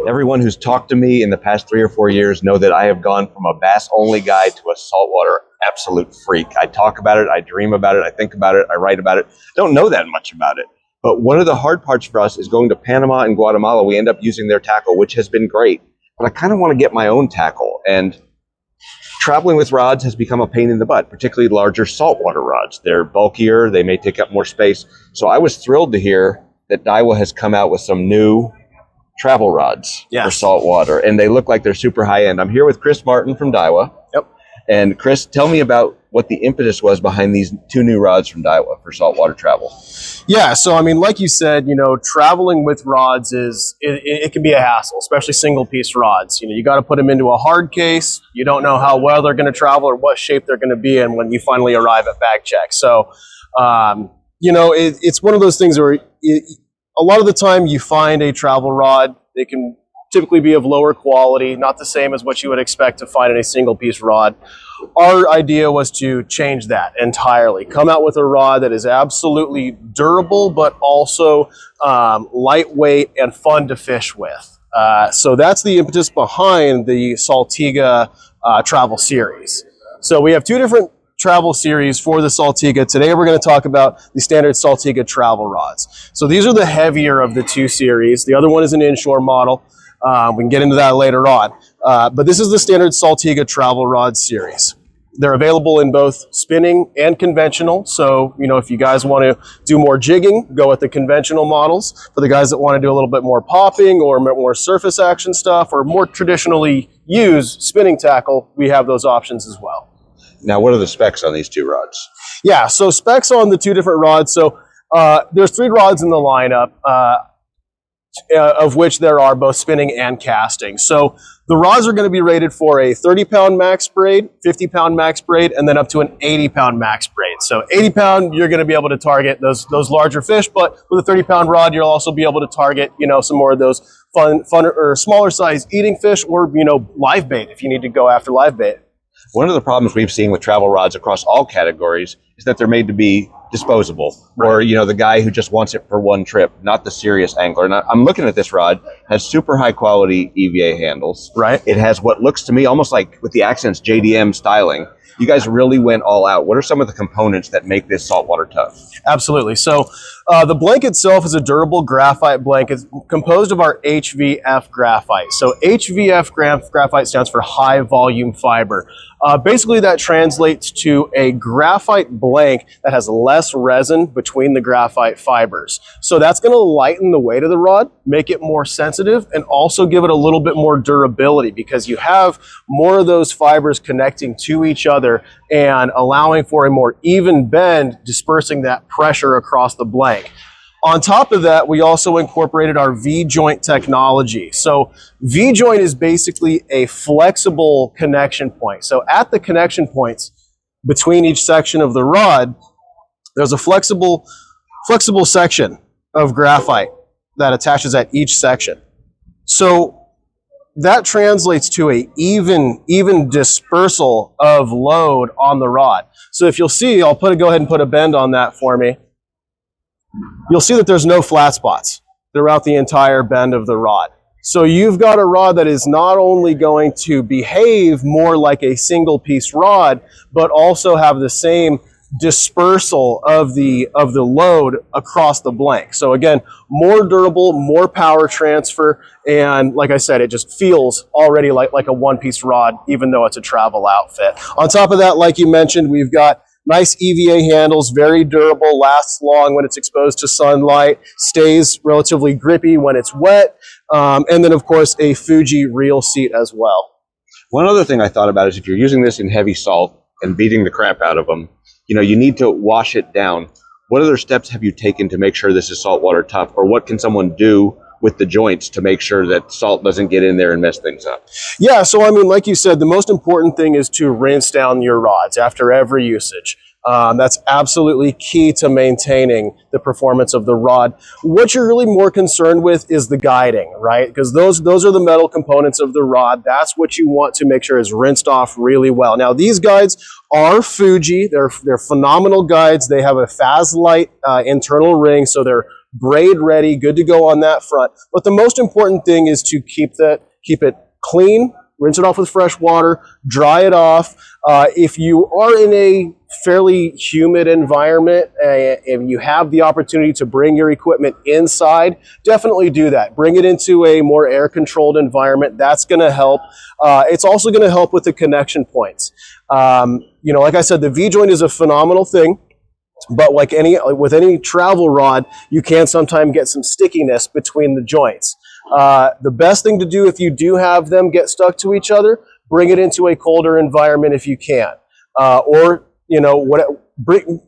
Everyone who's talked to me in the past 3 or 4 years know that I have gone from a bass-only guy to a saltwater absolute freak. I talk about it, I dream about it, I think about it, I write about it. Don't know that much about it. But one of the hard parts for us is going to Panama and Guatemala. We end up using their tackle, which has been great. But I kind of want to get my own tackle. And traveling with rods has become a pain in the butt, particularly larger saltwater rods. They're bulkier, they may take up more space. So I was thrilled to hear that Daiwa has come out with some new travel rods for saltwater, and they look like they're super high end. I'm here with Chris Martin from Daiwa. Yep. And Chris, tell me about what the impetus was behind these 2 new rods from Daiwa for saltwater travel. Yeah, so I mean, like you said, traveling with rods it can be a hassle, especially single piece rods. You got to put them into a hard case. You don't know how well they're going to travel or what shape they're going to be in when you finally arrive at bag check. So, it's one of those things where a lot of the time you find a travel rod, they can typically be of lower quality, not the same as what you would expect to find in a single piece rod. Our idea was to change that entirely. Come out with a rod that is absolutely durable, but also lightweight and fun to fish with. So that's the impetus behind the Saltiga travel series. So we have 2 different travel series for the Saltiga. Today we're going to talk about the standard Saltiga travel rods. So these are the heavier of the 2 series. The other one is an inshore model. We can get into that later on. But this is the standard Saltiga travel rod series. They're available in both spinning and conventional. So, if you guys want to do more jigging, go with the conventional models. For the guys that want to do a little bit more popping or more surface action stuff or more traditionally used spinning tackle, we have those options as well. Now, what are the specs on these 2 rods? Yeah, so specs on the 2 different rods. So there's 3 rods in the lineup, of which there are both spinning and casting. So the rods are going to be rated for a 30-pound max braid, 50-pound max braid, and then up to an 80-pound max braid. So 80-pound, you're going to be able to target those larger fish, but with a 30-pound rod, you'll also be able to target, some more of those fun or smaller size eating fish or, live bait if you need to go after live bait. One of the problems we've seen with travel rods across all categories is that they're made to be disposable, or the guy who just wants it for one trip, not the serious angler. And I'm looking at this rod, has super high quality EVA handles. Right. It has what looks to me almost like, with the accents, JDM styling. You guys really went all out. What are some of the components that make this saltwater tough? Absolutely. So the blank itself is a durable graphite blank. It's composed of our HVF graphite. So HVF graphite stands for high volume fiber. Basically, that translates to a graphite blank that has less resin between the graphite fibers. So that's going to lighten the weight of the rod, make it more sensitive, and also give it a little bit more durability because you have more of those fibers connecting to each other and allowing for a more even bend, dispersing that pressure across the blank. On top of that, we also incorporated our V-joint technology. So V-joint is basically a flexible connection point. So at the connection points between each section of the rod, there's a flexible section of graphite that attaches at each section. So that translates to a even dispersal of load on the rod. So if you'll see, go ahead and put a bend on that for me. You'll see that there's no flat spots throughout the entire bend of the rod. So you've got a rod that is not only going to behave more like a single piece rod, but also have the same dispersal of the load across the blank. So again, more durable, more power transfer, and like I said, it just feels already like a one-piece rod, even though it's a travel outfit. On top of that, like you mentioned, we've got nice EVA handles, very durable, lasts long when it's exposed to sunlight, stays relatively grippy when it's wet, and then of course a Fuji reel seat as well. One other thing I thought about is if you're using this in heavy salt and beating the crap out of them, you need to wash it down. What other steps have you taken to make sure this is saltwater tough, or what can someone do with the joints to make sure that salt doesn't get in there and mess things up? Yeah, so I mean, like you said, the most important thing is to rinse down your rods after every usage. That's absolutely key to maintaining the performance of the rod. What you're really more concerned with is the guiding, right? Because those are the metal components of the rod. That's what you want to make sure is rinsed off really well. Now, these guides are Fuji. They're phenomenal guides. They have a Fazlite internal ring, so they're braid ready, good to go on that front. But the most important thing is to keep it clean, rinse it off with fresh water, dry it off. If you are in a fairly humid environment and you have the opportunity to bring your equipment inside, definitely do that. Bring it into a more air-controlled environment. That's going to help. It's also going to help with the connection points. You know, like I said, the V-joint is a phenomenal thing. But like with any travel rod, you can sometimes get some stickiness between the joints. The best thing to do if you do have them get stuck to each other, bring it into a colder environment if you can. Or, you know,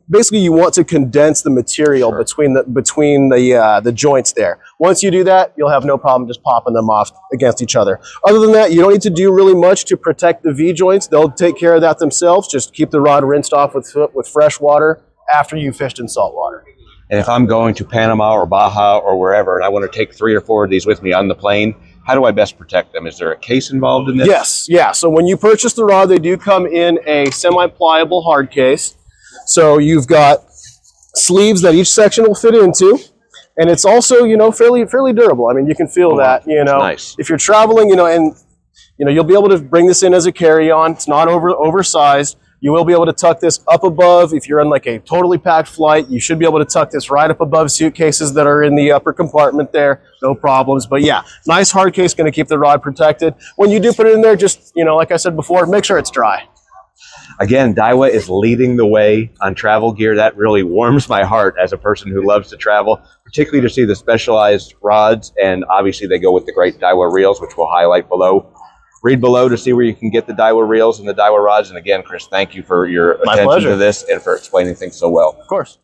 basically you want to condense the material between the joints there. Once you do that, you'll have no problem just popping them off against each other. Other than that, you don't need to do really much to protect the V-joints. They'll take care of that themselves. Just keep the rod rinsed off with fresh water after you fished in salt water. And if I'm going to Panama or Baja or wherever, and I want to take 3 or 4 of these with me on the plane, how do I best protect them? Is there a case involved in this? Yes, yeah. So when you purchase the rod, they do come in a semi-pliable hard case. So you've got sleeves that each section will fit into, and it's also, you know, fairly durable. I mean, you can feel that, you know. Nice. If you're traveling, you know, and you know, you'll be able to bring this in as a carry-on. It's not oversized. You will be able to tuck this up above. If you're on like a totally packed flight, you should be able to tuck this right up above suitcases that are in the upper compartment there. No problems. But yeah, nice hard case, going to keep the rod protected. When you do put it in there, just, you know, like I said before, make sure it's dry. Again, Daiwa is leading the way on travel gear. That really warms my heart as a person who loves to travel, particularly to see the specialized rods. And obviously they go with the great Daiwa reels, which we'll highlight below. Read below to see where you can get the Daiwa reels and the Daiwa rods. And again, Chris, thank you for your attention to this and for explaining things so well. Of course.